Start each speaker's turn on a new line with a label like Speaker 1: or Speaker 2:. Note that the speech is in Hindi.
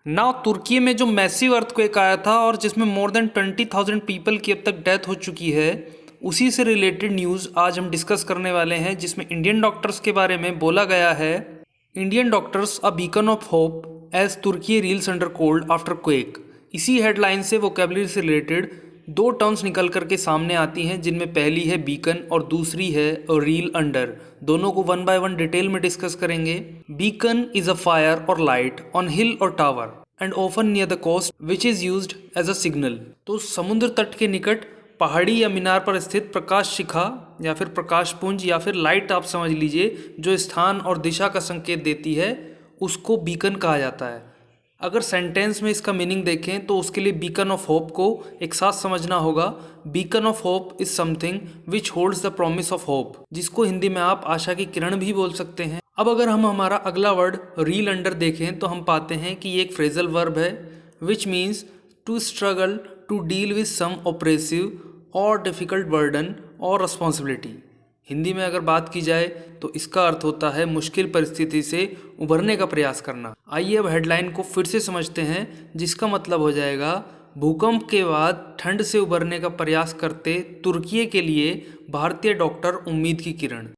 Speaker 1: नाउ तुर्की में जो मैसिव अर्थक्वेक आया था और जिसमें मोर देन 20,000 पीपल की अब तक डेथ हो चुकी है, उसी से रिलेटेड न्यूज़ आज हम डिस्कस करने वाले हैं, जिसमें इंडियन डॉक्टर्स के बारे में बोला गया है। Indian doctors a beacon of hope as Turkey reels under cold after quake. इसी हेडलाइन से वोकेबलरी से रिलेटेड दो टर्म्स निकल करके सामने आती हैं, जिनमें पहली है बीकन और दूसरी है रील अंडर। दोनों को वन बाय वन डिटेल में डिस्कस करेंगे। बीकन इज अ फायर और लाइट ऑन हिल और tower and often near the coast which is used as a signal. तो समुद्र तट के निकट पहाड़ी या मीनार पर स्थित प्रकाश शिखा या फिर प्रकाश पुंज या फिर लाइट आप समझ लीजिए, जो स्थान और दिशा का संकेत देती है, उसको बीकन कहा जाता है। अगर सेंटेंस में इसका मीनिंग देखें तो उसके लिए बीकन ऑफ होप को एक साथ समझना होगा। Beacon of hope is something which holds the promise of hope, जिसको हिंदी में आप आशा की किरण भी बोल सकते हैं। अब अगर हम हमारा अगला वर्ड रील अंडर देखें तो हम पाते हैं कि ये एक फ्रेजल वर्ब है, which means to struggle to deal with some oppressive और डिफ़िकल्ट बर्डन और रिस्पॉन्सिबिलिटी। हिंदी में अगर बात की जाए तो इसका अर्थ होता है मुश्किल परिस्थिति से उभरने का प्रयास करना। आइए अब हेडलाइन को फिर से समझते हैं, जिसका मतलब हो जाएगा भूकंप के बाद ठंड से उभरने का प्रयास करते तुर्की के लिए भारतीय डॉक्टर उम्मीद की किरण।